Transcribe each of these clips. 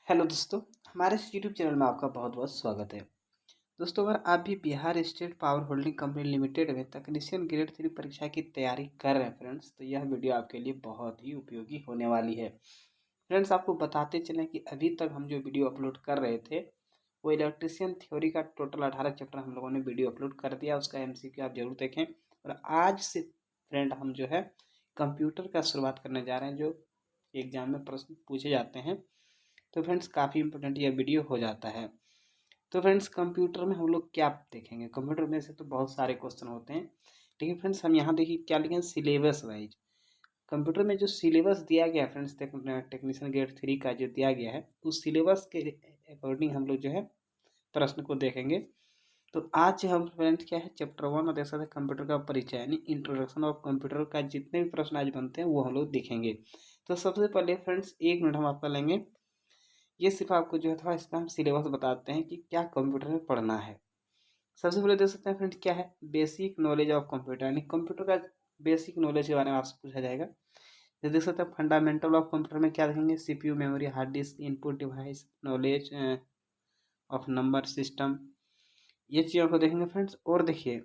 Hello दोस्तों, हमारे इस यूट्यूब चैनल में आपका बहुत बहुत स्वागत है। दोस्तों, अगर आप भी Bihar state power holding company limited में तकनीशियन ग्रेड 3 परीक्षा की तैयारी कर रहे हैं फ्रेंड्स, तो यह वीडियो आपके लिए बहुत ही उपयोगी होने वाली है। फ्रेंड्स, आपको बताते चलें कि अभी तक हम जो वीडियो अपलोड कर रहे थे वो इलेक्ट्रिशियन थ्योरी का टोटल 18 चैप्टर हम लोगों ने वीडियो अपलोड कर दिया। उसका MCQ आप जरूर देखें। और आज से फ्रेंड हम जो है कंप्यूटर का शुरुआत करने जा रहे हैं, जो एग्जाम में प्रश्न पूछे जाते हैं। तो फ्रेंड्स, काफ़ी इंपॉर्टेंट यह वीडियो हो जाता है। तो फ्रेंड्स, कंप्यूटर में हम लोग क्या देखेंगे? कंप्यूटर में से तो बहुत सारे क्वेश्चन होते हैं, लेकिन फ्रेंड्स हम यहाँ देखिए क्या लिखें, सिलेबस वाइज। कंप्यूटर में जो सिलेबस दिया गया है फ्रेंड्स, टेक्नीशियन ग्रेड 3 का जो दिया गया है, उस सिलेबस के अकॉर्डिंग हम लोग जो है प्रश्न को देखेंगे। तो आज हम फ्रेंड्स क्या है, चैप्टर 1 और देख सकते हैं कंप्यूटर का परिचय यानी इंट्रोडक्शन ऑफ कंप्यूटर का जितने भी प्रश्न आज बनते हैं वो हम लोग देखेंगे। तो सबसे पहले फ्रेंड्स 1 मिनट हम आपका लेंगे। ये सिर्फ आपको जो है थोड़ा इसका हम सिलेबस बताते हैं कि क्या कंप्यूटर में पढ़ना है। सबसे पहले देख सकते हैं फ्रेंड क्या है, बेसिक नॉलेज ऑफ कंप्यूटर यानी कंप्यूटर का बेसिक नॉलेज के बारे में आपसे पूछा जाएगा। तो देख सकते हैं फंडामेंटल ऑफ कंप्यूटर में क्या देखेंगे, CPU, memory, hard disk, input device, knowledge of number system, ये चीज़ों को देखेंगे फ्रेंड्स। और देखिए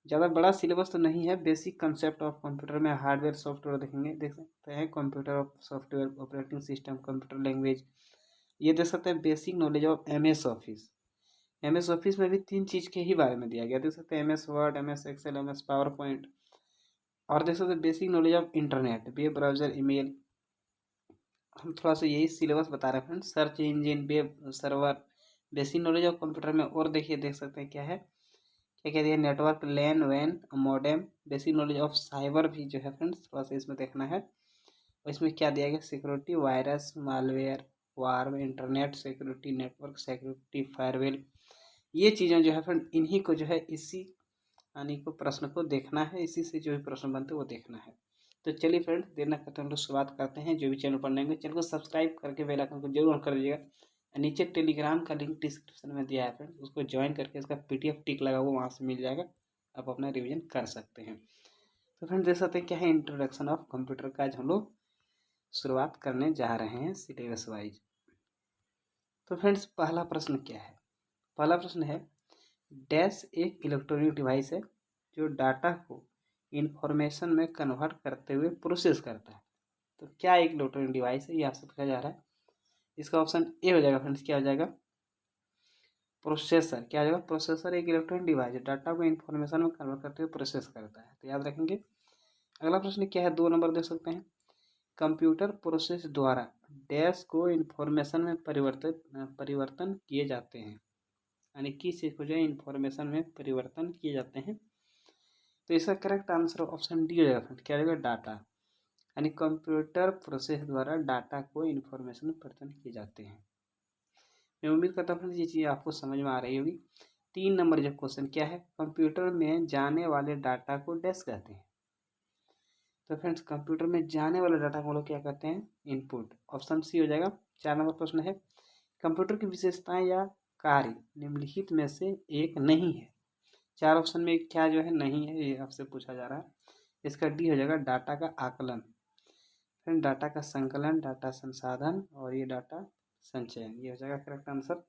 ज़्यादा बड़ा सिलेबस तो नहीं है। बेसिक कंसेप्ट ऑफ कंप्यूटर में हार्डवेयर सॉफ्टवेयर देखेंगे, देख सकते हैं computer of software, operating system, computer language, ये देख सकते हैं basic knowledge of MS office. MS office में भी 3 चीज़ के ही बारे में दिया गया, देख सकते हैं MS Word, MS Excel, MS PowerPoint. और देख सकते हैं basic knowledge of internet, web browser, email. हम थोड़ा सा यही सिलेबस बता रहे हैं friends, search engine, web server, basic knowledge of computer में। और देखिए देख सकते हैं क्या है, क्या क्या दिया, नेटवर्क, लैन वैन, modem, basic knowledge of cyber भी जो है फ्रेंड्स थोड़ा सा इसमें देखना है। और इसमें क्या दिया गया, security, virus, malware, warm, internet security, network security, firewall, ये चीज़ें जो है फ्रेंड इन्हीं को जो है इसी यानी को प्रश्न को देखना है, इसी से जो भी प्रश्न बनते हैं वो देखना है। तो चलिए फ्रेंड, देर न करते हम लोग शुरुआत करते हैं। जो भी चैनल पर नए होंगे चैनल को सब्सक्राइब करके बेल आइकन को जरूर ऑन कर दीजिएगा। नीचे टेलीग्राम का लिंक डिस्क्रिप्शन में दिया है फ्रेंड, उसको ज्वाइन करके इसका PDF टिक लगा हुआ वहाँ से मिल जाएगा, आप अपना रिविजन कर सकते हैं। तो फ्रेंड देख सकते हैं क्या है, इंट्रोडक्शन ऑफ कंप्यूटर का आज हम लोग शुरुआत करने जा रहे हैं सिलेबस वाइज। तो फ्रेंड्स पहला प्रश्न क्या है, पहला प्रश्न है डैश एक इलेक्ट्रॉनिक डिवाइस है जो डाटा को इंफॉर्मेशन में कन्वर्ट करते हुए प्रोसेस करता है। तो क्या एक इलेक्ट्रॉनिक डिवाइस है, ये आपसे पूछा जा रहा है। इसका ऑप्शन ए हो जाएगा फ्रेंड्स, क्या हो जाएगा, प्रोसेसर। क्या हो जाएगा, प्रोसेसर एक इलेक्ट्रॉनिक डिवाइस है, डाटा को इंफॉर्मेशन में कन्वर्ट करते हुए प्रोसेस करता है, तो याद रखेंगे। अगला प्रश्न क्या है, 2 नंबर देख सकते हैं, कंप्यूटर प्रोसेस द्वारा डैश को इंफॉर्मेशन में परिवर्तन किए जाते हैं, यानी किस चीज़ को जो है इंफॉर्मेशन में परिवर्तन किए जाते हैं। तो इसका करेक्ट आंसर ऑप्शन डी हो जाएगा फ्रेंड, क्या रहेगा, डाटा। यानी कंप्यूटर प्रोसेस द्वारा डाटा को इंफॉर्मेशन में परिवर्तन किए जाते हैं। मैं उम्मीद करता हूँ फ्रेंड्स ये चीज़ आपको समझ में आ रही होगी। 3 नंबर जो क्वेश्चन क्या है, कंप्यूटर में जाने वाले डाटा को डैश कहते हैं। तो फ्रेंड्स कंप्यूटर में जाने वाले डाटा को हम लोग क्या कहते हैं, इनपुट। ऑप्शन सी हो जाएगा। 4 नंबर प्रश्न है, कंप्यूटर की विशेषताएं या कार्य निम्नलिखित में से एक नहीं है। 4 ऑप्शन में क्या जो है नहीं है, ये आपसे पूछा जा रहा है। इसका डी हो जाएगा, डाटा का आकलन। फिर डाटा का संकलन, डाटा संसाधन और ये डाटा संचयन, ये हो जाएगा करेक्ट आंसर।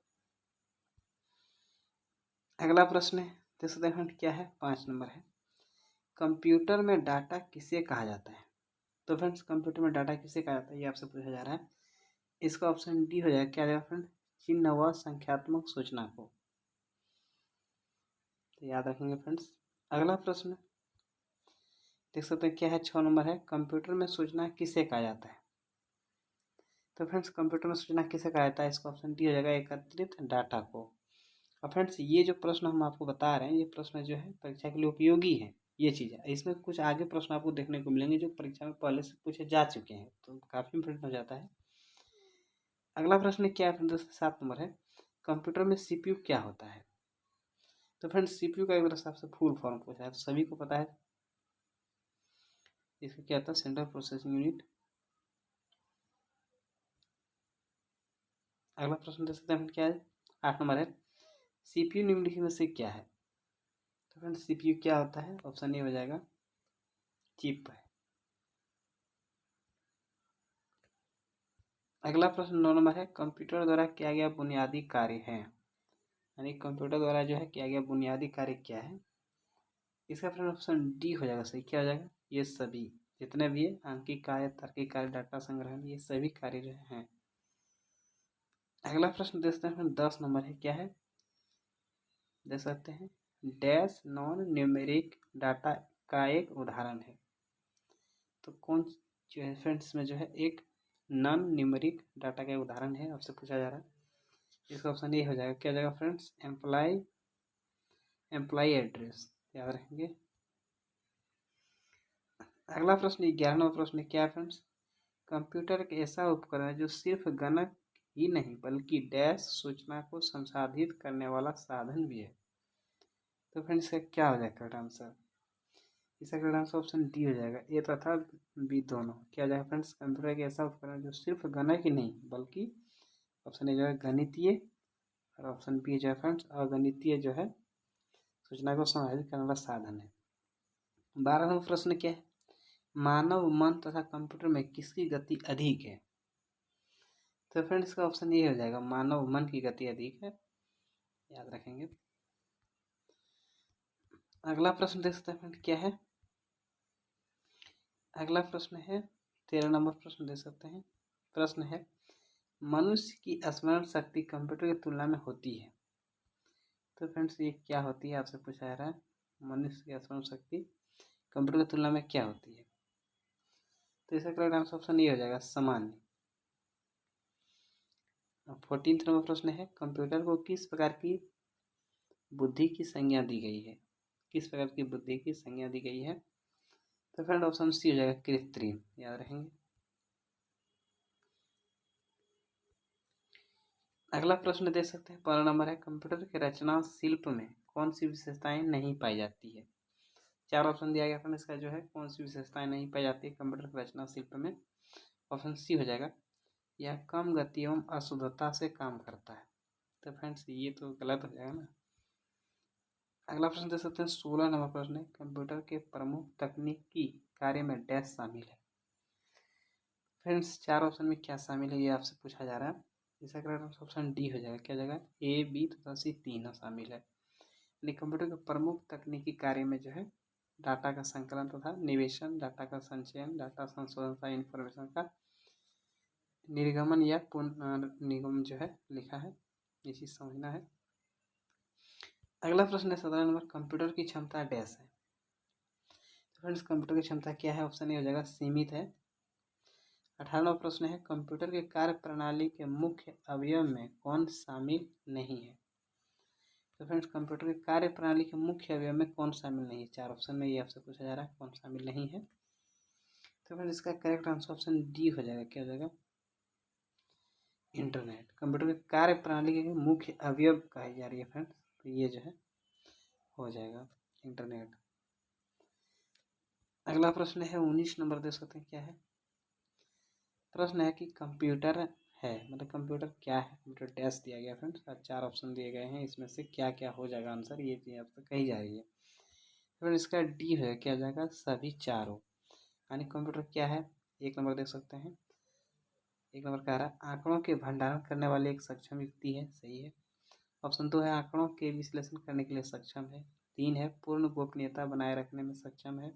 अगला प्रश्न है, देख सकते हैं क्या है, 5 नंबर है, कंप्यूटर में डाटा किसे कहा जाता है। तो फ्रेंड्स कंप्यूटर में डाटा किसे कहा जाता है, ये आपसे पूछा जा रहा है। इसका ऑप्शन डी हो जाएगा, क्या जाएगा फ्रेंड, चिन्ह व संख्यात्मक सूचना को, तो याद रखेंगे फ्रेंड्स। अगला प्रश्न देख सकते हैं क्या है, 6 नंबर है, कंप्यूटर में सूचना किसे कहा जाता है। तो फ्रेंड्स कंप्यूटर में सूचना किसे कहा जाता है, इसका ऑप्शन डी हो जाएगा, एकत्रित डाटा को। और फ्रेंड्स ये जो प्रश्न हम आपको बता रहे हैं, ये प्रश्न जो है परीक्षा के लिए उपयोगी है। ये चीज़ है, इसमें कुछ आगे प्रश्न आपको देखने को मिलेंगे जो परीक्षा में पहले से पूछे जा चुके हैं, तो काफ़ी इंपॉर्टेंट हो जाता है। अगला प्रश्न क्या है फ्रेंड्स, 7 नंबर है, कंप्यूटर में CPU क्या होता है। तो फ्रेंड्स CPU का एक तरह से आपसे फुल फॉर्म पूछा है, तो सभी को पता है इसका क्या होता है, सेंट्रल प्रोसेसिंग यूनिट। अगला प्रश्न देख सकते हैं क्या है, 8 नंबर है, CPU निम्नलिखित में से क्या है। तो फ्रेंड्स CPU क्या होता है, ऑप्शन ए हो जाएगा, चिप है। अगला प्रश्न 9 नंबर है, कंप्यूटर द्वारा किया गया बुनियादी कार्य है। यानी कंप्यूटर द्वारा जो है किया गया बुनियादी कार्य क्या है। इसका फिर ऑप्शन डी हो जाएगा सही। क्या हो जाएगा, ये सभी जितने भी है आंकिक कार्य, तार्किक कार्य, डाटा संग्रहण, ये सभी कार्य जो हैं। अगला प्रश्न देख सकते हैं 10 नंबर है, क्या है देख सकते हैं, डैश नॉन न्यूमेरिक डाटा का एक उदाहरण है। तो कौन जो है फ्रेंड्स में जो है एक नॉन न्यूमेरिक डाटा का उदाहरण है, आपसे पूछा जा रहा है। इसका ऑप्शन ये हो जाएगा, क्या हो जाएगा फ्रेंड्स, एम्प्लॉय एड्रेस, याद रखेंगे। अगला प्रश्न 11 नंबर प्रश्न क्या है फ्रेंड्स, कंप्यूटर एक ऐसा उपकरण है जो सिर्फ गणक ही नहीं बल्कि डैश सूचना को संसाधित करने वाला साधन भी है। तो फ्रेंड्स इसका क्या हो जाएगा करेक्ट आंसर, इसका करेक्ट आंसर ऑप्शन डी हो जाएगा। ए तथा बी दोनों क्या हो जाएगा फ्रेंड्स, कंप्यूटर एक ऐसा उपकरण जो सिर्फ गणक ही नहीं बल्कि ऑप्शन ए जो है गणितीय और ऑप्शन बी जो है फ्रेंड्स अगणितीय जो है सूचना को संसाधित करने वाला साधन है। 12 नंबर प्रश्न क्या है, मानव मन तथा कंप्यूटर में किसकी गति अधिक है। तो फ्रेंड्स इसका ऑप्शन ये हो जाएगा, मानव मन की गति अधिक है, याद रखेंगे। अगला प्रश्न देख सकते हैं फ्रेंड क्या है, अगला प्रश्न है 13 नंबर प्रश्न देख सकते हैं। प्रश्न है, मनुष्य की स्मरण शक्ति कंप्यूटर की तुलना में होती है। तो फ्रेंड्स ये क्या होती है, आपसे पूछा जा रहा है, मनुष्य की स्मरण शक्ति कंप्यूटर की तुलना में क्या होती है। तो इसका करेक्ट आंसर ऑप्शन ये हो जाएगा, सामान्य। 14 नंबर प्रश्न है, कंप्यूटर को किस प्रकार की बुद्धि की संज्ञा दी गई है, किस प्रकार की बुद्धि की संज्ञा दी गई है। तो फ्रेंड ऑप्शन सी हो जाएगा, कृत्रिम, याद रहेंगे। अगला प्रश्न देख सकते हैं 15 नंबर है, कंप्यूटर के रचना शिल्प में कौन सी विशेषताएं नहीं पाई जाती है। 4 ऑप्शन दिया गया फ्रेंड, इसका जो है कौन सी विशेषताएं नहीं पाई जाती है कंप्यूटर के रचना शिल्प में। ऑप्शन सी हो जाएगा, यह कम गति एवं अशुद्धता से काम करता है। तो फ्रेंड्स ये तो गलत हो जाएगा ना। अगला प्रश्न देख सकते हैं 16 नंबर प्रश्न है, कंप्यूटर के प्रमुख तकनीकी कार्य में डैश शामिल है। फ्रेंड्स 4 ऑप्शन में क्या शामिल है ये आपसे पूछा जा रहा है। इसका करेक्ट ऑप्शन डी हो जाएगा, क्या जाएगा, ए बी तथा सी तीनों शामिल है। यानी कंप्यूटर के प्रमुख तकनीकी कार्य में जो है डाटा का संकलन तथा निवेशन, डाटा का संचयन, डाटा संशोधन तथा इंफॉर्मेशन का निर्गमन या पुनर्निगम जो है लिखा है, ये चीज़ समझना है। अगला प्रश्न है 17 नंबर, कंप्यूटर की क्षमता डैश है। तो फ्रेंड्स कंप्यूटर की क्षमता क्या है, ऑप्शन ए हो जाएगा, सीमित है। 18वां प्रश्न है, कंप्यूटर के कार्य प्रणाली के मुख्य अवयव में कौन शामिल नहीं है। तो फ्रेंड्स कंप्यूटर के कार्य प्रणाली के मुख्य अवयव में कौन शामिल नहीं है, 4 ऑप्शन में ये आपसे पूछा जा रहा है कौन शामिल नहीं है। तो फ्रेंड्स इसका करेक्ट आंसर ऑप्शन डी हो जाएगा, क्या हो जाएगा, इंटरनेट। कंप्यूटर के कार्य प्रणाली के मुख्य अवयव कही जा रही है फ्रेंड्स, तो ये जो है हो जाएगा इंटरनेट। अगला प्रश्न है 19 नंबर, देख सकते हैं क्या है। प्रश्न है कि कंप्यूटर है, मतलब कंप्यूटर क्या है, कंप्यूटर डैश दिया गया फ्रेंड्स, 4 ऑप्शन दिए गए हैं, इसमें से क्या क्या हो जाएगा आंसर, ये चीज़ आपसे कही जा रही है। फ्रेंड इसका डी है, क्या जाएगा, सभी चारों। यानी कंप्यूटर क्या है, 1 नंबर देख सकते हैं, 1 नंबर कह रहा है आंकड़ों के भंडारण करने वाले एक सक्षम व्यक्ति है, सही है। ऑप्शन 2 है आंकड़ों के विश्लेषण करने के लिए सक्षम है। 3 है पूर्ण गोपनीयता बनाए रखने में सक्षम है।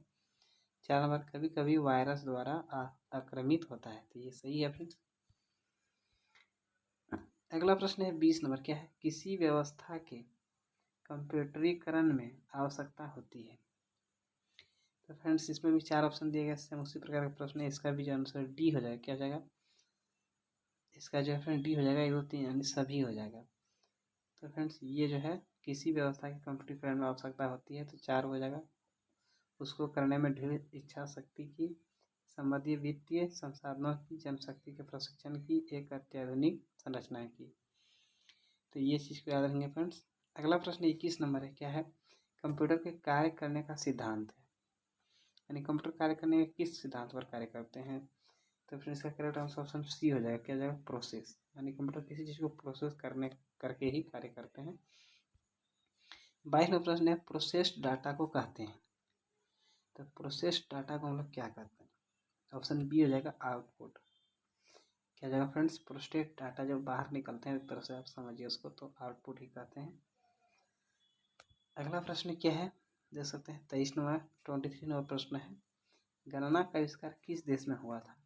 4 नंबर कभी कभी वायरस द्वारा आक्रमित होता है, तो ये सही है फ्रेंड्स। अगला प्रश्न है 20 नंबर, क्या है, किसी व्यवस्था के कंप्यूटरीकरण में आवश्यकता होती है। तो फ्रेंड्स इसमें भी 4 ऑप्शन दिए गए, सेम उसी प्रकार का प्रश्न है, इसका भी जो आंसर डी हो जाएगा, क्या हो जाएगा, इसका जो है फ्रेंड डी हो जाएगा, 1 2 3 यानी सभी हो जाएगा। तो फ्रेंड्स ये जो है किसी व्यवस्था के कंप्यूटरीकरण में आवश्यकता होती है, तो 4 हो जाएगा। उसको करने में ढेर इच्छा शक्ति की, संबंधी वित्तीय संसाधनों की, जनशक्ति के प्रशिक्षण की, एक अत्याधुनिक संरचना की। तो ये चीज़ को याद रखेंगे फ्रेंड्स। अगला प्रश्न 21 नंबर है, क्या है, कंप्यूटर के कार्य करने का सिद्धांत है। यानी कंप्यूटर कार्य करने के किस सिद्धांत पर कार्य करते हैं। तो फिर इसका करेक्ट आंसर ऑप्शन सी हो जाएगा, क्या हो जाएगा, प्रोसेस। यानी कंप्यूटर किसी चीज़ को प्रोसेस करने करके ही कार्य करते हैं। 22 नंबर प्रश्न है, प्रोसेस्ड डाटा को कहते हैं। तो प्रोसेस्ड डाटा को हम लोग क्या कहते हैं। ऑप्शन बी हो जाएगा, आउटपुट। क्या जाएगा फ्रेंड्स, प्रोस्टेट डाटा जब बाहर निकलते हैं एक तरह से आप समझिए उसको, तो आउटपुट ही कहते हैं। अगला प्रश्न क्या है देख सकते हैं, 23 नंबर 23 नंबर प्रश्न है, गणना का आविष्कार किस देश में हुआ था।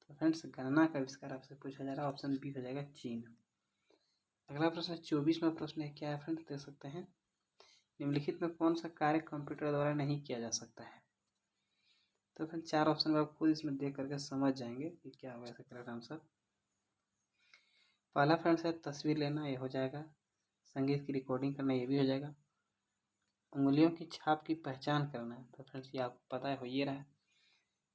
तो फ्रेंड्स गणना का आविष्कार आपसे पूछा जा रहा है, ऑप्शन बी हो जाएगा चीन। अगला प्रश्न 24 नंबर प्रश्न है, क्या है फ्रेंड्स देख सकते हैं, निम्नलिखित में कौन सा कार्य कंप्यूटर द्वारा नहीं किया जा सकता है। तो फिर 4 ऑप्शन आप खुद इसमें देख करके समझ जाएंगे कि क्या होगा इसका करेक्ट आंसर। पहला फ्रेंड्स है तस्वीर लेना, ये हो जाएगा। संगीत की रिकॉर्डिंग करना, ये भी हो जाएगा। उंगलियों की छाप की पहचान करना, तो फ्रेंड्स ये आपको पता है हो ये रहा है।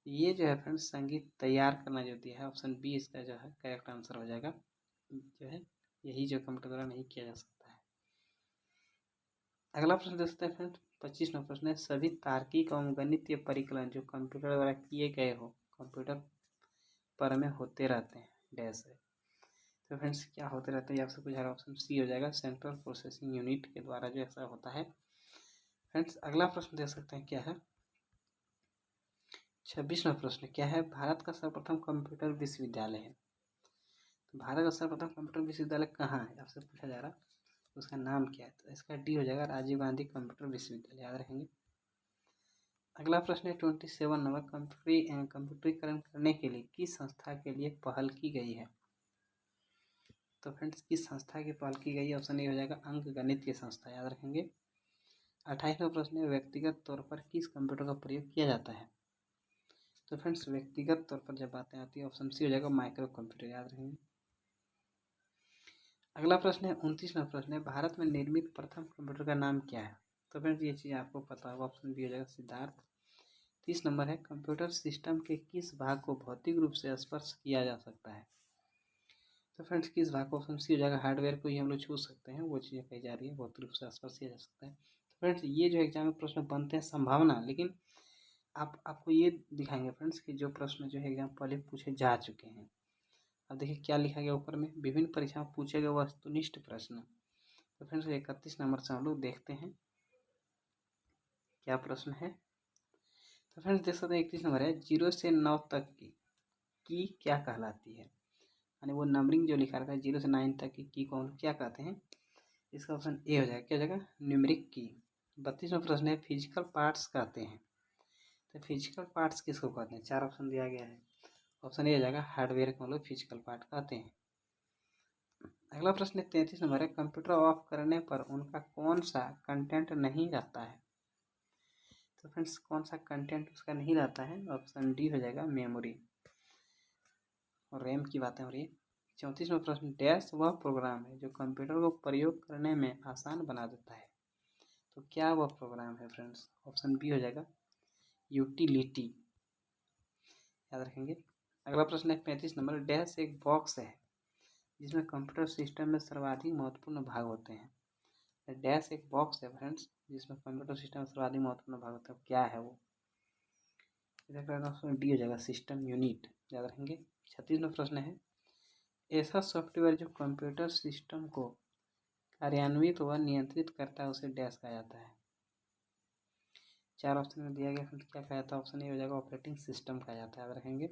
ये जो है फ्रेंड्स संगीत तैयार करना जो दिया है, ऑप्शन बी इसका जो है करेक्ट आंसर हो जाएगा, जो है यही जो कंप्यूटर द्वारा नहीं किया जा सकता है। अगला प्रश्न देख सकते हैं फ्रेंड्स, 25 नंबर प्रश्न है, सभी तार्किक एवं गणितीय परिकलन जो कंप्यूटर द्वारा किए गए हो कंप्यूटर पर में होते रहते हैं, डैश है। तो फ्रेंड्स क्या होते रहते हैं, आपसे पूछा, ऑप्शन सी हो जाएगा, सेंट्रल प्रोसेसिंग यूनिट के द्वारा जो ऐसा होता है। फ्रेंड्स अगला प्रश्न देख सकते हैं क्या है, 26वां प्रश्न क्या है, भारत का सर्वप्रथम कंप्यूटर विश्वविद्यालय है। तो भारत का सर्वप्रथम कंप्यूटर विश्वविद्यालय कहाँ है आपसे पूछा जा रहा है, तो उसका नाम क्या है। तो इसका डी हो जाएगा, राजीव गांधी कंप्यूटर विश्वविद्यालय, याद रखेंगे। अगला प्रश्न है 27 नंबर, कंप्यूटरीकरण करने के लिए किस संस्था के लिए पहल की गई है। तो फ्रेंड्स किस संस्था की पहल की गई है, ऑप्शन ए हो जाएगा, अंक गणित की संस्था, याद रखेंगे। 28वां प्रश्न है, व्यक्तिगत तौर पर किस कंप्यूटर का प्रयोग किया जाता है। तो फ्रेंड्स व्यक्तिगत तौर पर जब बातें आती है, ऑप्शन सी हो जाएगा, माइक्रो कंप्यूटर, याद रखेंगे। अगला प्रश्न है 29वां प्रश्न है, भारत में निर्मित प्रथम कंप्यूटर का नाम क्या है। तो फ्रेंड्स ये चीज़ आपको पता होगा, ऑप्शन बी हो जाएगा, सिद्धार्थ। 30 नंबर है, कंप्यूटर सिस्टम के किस भाग को भौतिक रूप से स्पर्श किया जा सकता है। तो फ्रेंड्स किस भाग को, ऑप्शन सी हो जाएगा, हार्डवेयर को ही हम लोग छू सकते हैं, वो चीज़ें कही जा रही है, भौतिक रूप से स्पर्श किया जा सकता है। तो फ्रेंड्स ये जो एग्जाम में प्रश्न बनते हैं संभावना, लेकिन आपको ये दिखाएंगे फ्रेंड्स कि जो प्रश्न जो है एग्जाम पहले पूछे जा चुके हैं। अब देखिए क्या लिखा गया ऊपर में, विभिन्न परीक्षाओं में पूछे गए वस्तुनिष्ठ प्रश्न। तो फ्रेंड्स 31 नंबर से हम लोग देखते हैं क्या प्रश्न है। तो फ्रेंड्स देख सकते हैं 31 नंबर है, 0 से 9 तक की क्या कहलाती है। यानी वो नंबरिंग जो लिखा रहता है 0 से 9 तक की को हम लोग क्या कहते हैं। इसका ऑप्शन ए हो जाएगा, क्या हो जाएगा, न्यूमेरिक की। 32वां प्रश्न है, फिजिकल पार्ट्स कहते हैं। तो फिजिकल पार्ट्स किसको कहते हैं, 4 ऑप्शन दिया गया है। ऑप्शन ए हो जाएगा, हार्डवेयर को हम लोग फिजिकल पार्ट कहते हैं। अगला प्रश्न 33 नंबर है, कंप्यूटर ऑफ करने पर उनका कौन सा कंटेंट नहीं रहता है। तो फ्रेंड्स कौन सा कंटेंट उसका नहीं रहता है, ऑप्शन डी हो जाएगा, मेमोरी और रैम की बातें हो रही है। 34वां प्रश्न, डैश वह प्रोग्राम है जो कंप्यूटर को प्रयोग करने में आसान बना देता है। तो क्या वह प्रोग्राम है फ्रेंड्स, ऑप्शन बी हो जाएगा, यूटिलिटी, याद रखेंगे। अगला प्रश्न है 35 नंबर, डैश एक बॉक्स है जिसमें कंप्यूटर सिस्टम में सर्वाधिक महत्वपूर्ण भाग होते हैं। डैश एक बॉक्स है फ्रेंड्स जिसमें कंप्यूटर सिस्टम में सर्वाधिक महत्वपूर्ण भाग होते हैं, क्या है वो। ऑप्शन डी हो जाएगा, सिस्टम यूनिट, याद रखेंगे। 36वां प्रश्न है, ऐसा सॉफ्टवेयर जो कंप्यूटर सिस्टम को कार्यान्वित व नियंत्रित करता है उसे डैश कहा जाता है। 4 ऑप्शन में दिया गया फ्रेंड्स, क्या कहा जाता है, ऑप्शन ए हो जाएगा, ऑपरेटिंग सिस्टम कहा जाता है, याद रखेंगे।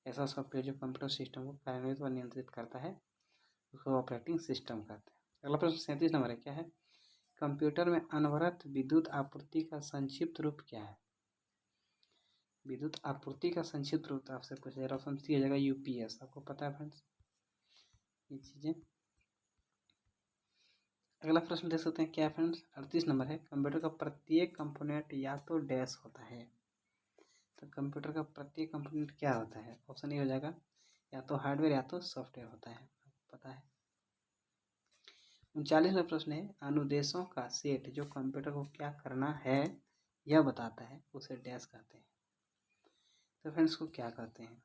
ऐसा सॉफ्टवेयर जो कंप्यूटर सिस्टम को कार्यान्वित व नियंत्रित करता है उसको ऑपरेटिंग सिस्टम कहते हैं। अगला प्रश्न 37 नंबर है, क्या है, कंप्यूटर में अनवरत विद्युत आपूर्ति का संक्षिप्त रूप क्या है। विद्युत आपूर्ति का संक्षिप्त रूप आपसे पूछा जा रहा है, ऑप्शन सी हो जाएगा, यूपीएस, आपको पता है फ्रेंड्स ये चीज़ें। अगला प्रश्न देख सकते हैं, क्या है फ्रेंड्स, 38 नंबर है, कंप्यूटर का प्रत्येक कंपोनेंट या तो डैश होता है। तो कंप्यूटर का प्रत्येक कंपोनेंट क्या होता है, ऑप्शन ए हो जाएगा, या तो हार्डवेयर या तो सॉफ्टवेयर होता है, आपको पता है। 39वां प्रश्न है, अनुदेशों का सेट जो कंप्यूटर को क्या करना है यह बताता है उसे डैश कहते हैं। तो फ्रेंड्स को क्या कहते हैं,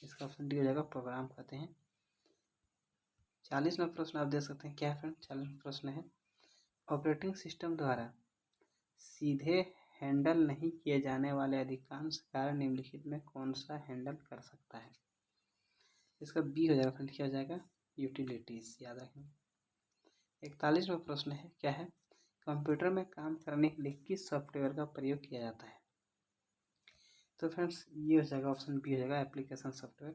इसका ऑप्शन डी हो जाएगा, प्रोग्राम कहते हैं। 40वां प्रश्न आप देख सकते हैं, क्या है फ्रेंड, 40वां प्रश्न है, ऑपरेटिंग सिस्टम द्वारा सीधे हैंडल नहीं किए जाने वाले अधिकांश कार्य निम्नलिखित में कौन सा हैंडल कर सकता है। इसका बी हो जाएगा फ्रेंड, क्या हो जाएगा, यूटिलिटीज, याद रखेंगे। 41वां प्रश्न है, क्या है, कंप्यूटर में काम करने के लिए किस सॉफ्टवेयर का प्रयोग किया जाता है। तो फ्रेंड्स ये हो जाएगा, ऑप्शन बी हो जाएगा, एप्लीकेशन सॉफ्टवेयर।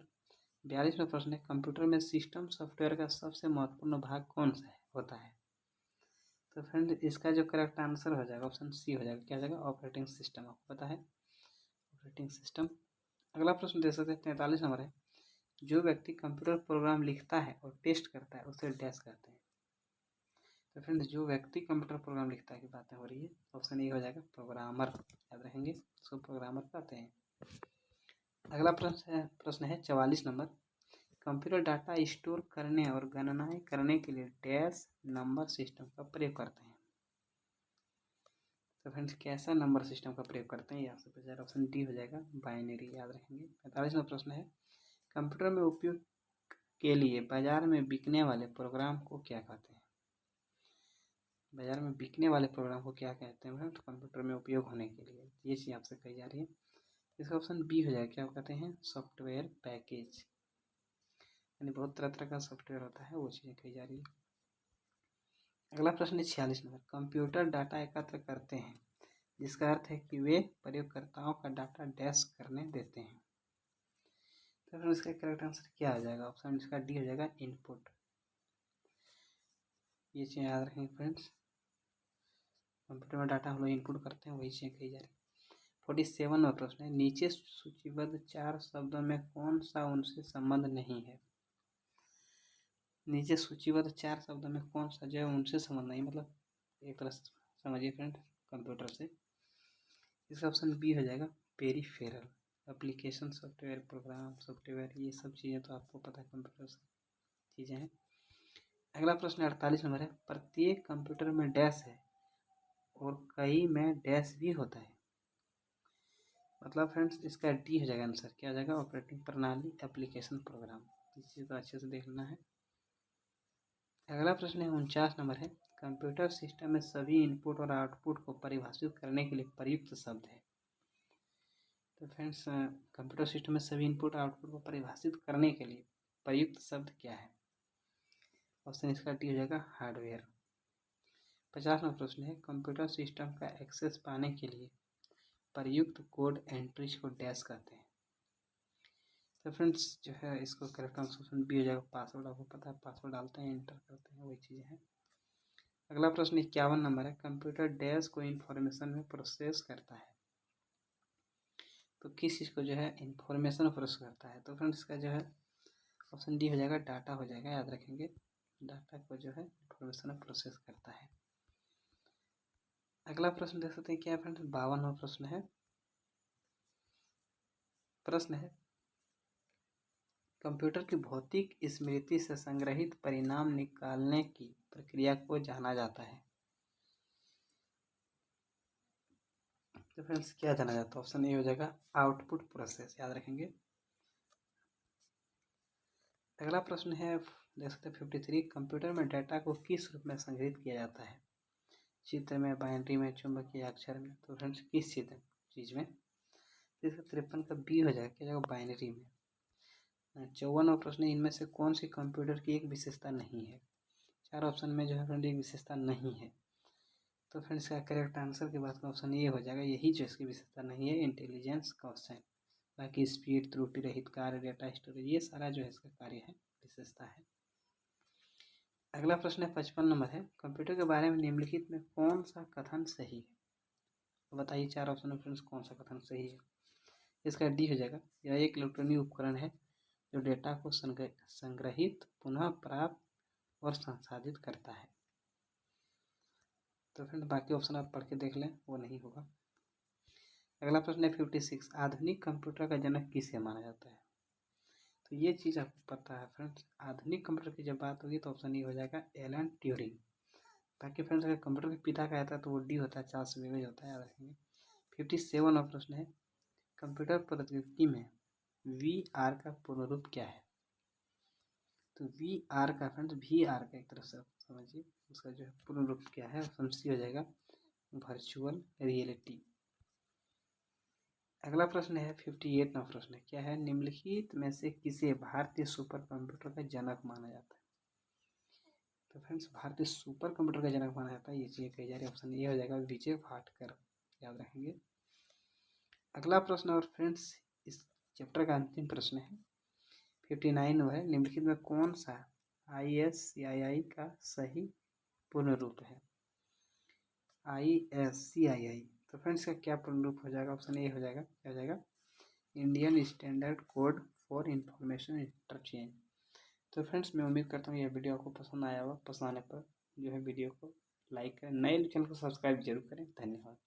42वां प्रश्न है, कंप्यूटर में सिस्टम सॉफ्टवेयर का सबसे महत्वपूर्ण भाग कौन सा है होता है? तो फ्रेंड इसका जो करेक्ट आंसर हो जाएगा ऑप्शन सी हो जाएगा। क्या हो जाएगा? Operating system. आपको पता है ऑपरेटिंग सिस्टम। अगला प्रश्न देख सकते हैं, 43 नंबर है, जो व्यक्ति कंप्यूटर प्रोग्राम लिखता है और टेस्ट करता है उसे डैश कहते हैं। तो फ्रेंड्स जो व्यक्ति कंप्यूटर प्रोग्राम लिखता है की बातें हो रही है, ऑप्शन ए हो जाएगा प्रोग्रामर। याद रखेंगे, उसको प्रोग्रामर कहते हैं। अगला प्रश्न है 44 नंबर, कंप्यूटर डाटा स्टोर करने और गणनाएं करने के लिए डैश नंबर सिस्टम का प्रयोग करते हैं। तो फ्रेंड्स कैसा नंबर सिस्टम का प्रयोग करते हैं, ये आपसे पूछा, ऑप्शन डी हो जाएगा बाइनरी। याद रखेंगे। 45वां प्रश्न है, कंप्यूटर में उपयोग के लिए बाजार में बिकने वाले प्रोग्राम को क्या कहते हैं? बाजार में बिकने वाले प्रोग्राम को क्या कहते हैं फ्रेंड्स? कंप्यूटर में उपयोग होने के लिए, ये चीज़ आपसे कही जा रही है। इसका ऑप्शन बी हो जाएगा। क्या कहते हैं? सॉफ्टवेयर पैकेज, यानी बहुत तरह तरह का सॉफ्टवेयर होता है, वो चीज़ें कही जा रही है। अगला प्रश्न है 46 नंबर, कंप्यूटर डाटा एकत्र करते हैं जिसका अर्थ है कि वे प्रयोगकर्ताओं का डाटा डैश करने देते हैं। तो फिर इसका करेक्ट आंसर क्या आ जाएगा? ऑप्शन इसका डी हो जाएगा इनपुट। ये चीज़ याद रखेंगे फ्रेंड्स, कंप्यूटर में डाटा हम लोग इनपुट करते हैं, वही चीज़ कही जा रही है। 47वां प्रश्न है, नीचे सूचीबद्ध 4 शब्दों में कौन सा उनसे संबंध नहीं है? नीचे सूचीबद्ध 4 शब्दों में कौन सा जो है उनसे संबंध नहीं, मतलब एक तरह से समझिए फ्रेंड कंप्यूटर से। इसका ऑप्शन बी हो जाएगा peripheral, application software, program software, ये सब चीज़ें तो आपको पता है कंप्यूटर से चीज़ें हैं। अगला प्रश्न 48 नंबर है, प्रत्येक कंप्यूटर में डैश है और कई में डैश भी होता है। मतलब फ्रेंड्स इसका डी हो जाएगा आंसर। क्या हो जाएगा? ऑपरेटिंग प्रणाली, एप्लीकेशन, प्रोग्राम। इस चीज़ को अच्छे से देख लेना है। अगला प्रश्न है 49 नंबर है, कंप्यूटर सिस्टम में सभी इनपुट और आउटपुट को परिभाषित करने के लिए प्रयुक्त शब्द है। तो फ्रेंड्स कंप्यूटर सिस्टम में सभी इनपुट और आउटपुट को परिभाषित करने के लिए प्रयुक्त शब्द क्या है? ऑप्शन इसका डी हो जाएगा हार्डवेयर। 50वां प्रश्न है, कंप्यूटर सिस्टम का एक्सेस पाने के लिए प्रयुक्त कोड एंट्रीज को डैश कहते हैं। तो फ्रेंड्स जो है इसको करेक्ट आंसर बी हो जाएगा पासवर्ड। आपको पता है पासवर्ड डालते हैं, एंटर करते हैं, वही चीज़ें हैं। अगला प्रश्न 51 नंबर है, कंप्यूटर डैश को इन्फॉर्मेशन में प्रोसेस करता है। तो किस चीज़ को जो है इन्फॉर्मेशन प्रोसेस करता है? तो फ्रेंड्स इसका जो है ऑप्शन डी हो जाएगा डाटा हो जाएगा। याद रखेंगे, डाटा को जो है इन्फॉर्मेशन में प्रोसेस करता है। अगला प्रश्न देख सकते हैं क्या है फ्रेंड्स? 52वां प्रश्न है, कंप्यूटर की भौतिक स्मृति से संग्रहित परिणाम निकालने की प्रक्रिया को जाना जाता है। तो फ्रेंड्स क्या जाना जाता है? ऑप्शन ए हो जाएगा आउटपुट प्रोसेस। याद रखेंगे। अगला प्रश्न है देख सकते हैं 53, कंप्यूटर में डाटा को किस रूप में संग्रहित किया जाता है? चित्र में, बाइनरी में, चुंबकीय अक्षर में। तो फ्रेंड्स किस चीज़ में? 53 का बी हो जाएगा। क्या जाएगा? बाइनरी में। 54वां प्रश्न, इनमें से कौन सी कंप्यूटर की एक विशेषता नहीं है? 4 ऑप्शन में जो है फ्रेंड एक विशेषता नहीं है। तो फ्रेंड्स का करेक्ट आंसर के बाद का ऑप्शन ये हो जाएगा, यही जो इसकी विशेषता नहीं है, इंटेलिजेंस क्वेश्चन। बाकी स्पीड, त्रुटि रहित कार्य, डेटा स्टोरेज, ये सारा जो है इसका कार्य है, विशेषता है। अगला प्रश्न है 55 नंबर है, कंप्यूटर के बारे में निम्नलिखित में कौन सा कथन सही है? तो बताइए 4 ऑप्शन में फ्रेंड्स कौन सा कथन सही है? इसका डी हो जाएगा, यह एक इलेक्ट्रॉनिक उपकरण है जो डेटा को संग्रहित, पुनः प्राप्त और संसाधित करता है। तो फ्रेंड बाकी ऑप्शन आप पढ़ के देख लें, वो नहीं होगा। अगला प्रश्न है 56, आधुनिक कंप्यूटर का जनक किसे माना जाता है? तो ये चीज़ आपको पता है फ्रेंड्स, आधुनिक कंप्यूटर की जब बात होगी तो ऑप्शन ये हो जाएगा एलन ट्यूरिंग। बाकी फ्रेंड्स अगर कंप्यूटर के पिता का आता है तो वो डी होता है, चार्ल्स बेबेज होता है। याद रखेंगे। 57वां प्रश्न है, कंप्यूटर प्रौद्योगिकी में VR का पूर्ण रूप क्या है? तो VR का फ्रेंड्स VR का एक तरह से समझिए, उसका जो है पूर्ण रूप क्या है? ऑप्शन सी हो जाएगा वर्चुअल रियलिटी। अगला प्रश्न है 58वां प्रश्न, क्या है? निम्नलिखित में से किसे भारतीय सुपर कंप्यूटर का जनक माना जाता है? तो फ्रेंड्स भारतीय सुपर कंप्यूटर का जनक माना जाता है, ये चीज़ कही जा रही है। ऑप्शन ये हो जाएगा विजय भाटकर। याद रखेंगे। अगला प्रश्न और फ्रेंड्स इस चैप्टर का अंतिम प्रश्न है 59 है निम्नलिखित में कौन सा ISCII का सही पूर्ण रूप है? ISCII। तो फ्रेंड्स का क्या पूर्ण रूप हो जाएगा? ऑप्शन ए हो जाएगा, क्या हो जाएगा? Indian standard code for information interchange. तो फ्रेंड्स मैं उम्मीद करता हूँ यह वीडियो आपको पसंद आया होगा। पसंद आने पर जो है वीडियो को लाइक करें, नए चैनल को सब्सक्राइब जरूर करें। धन्यवाद।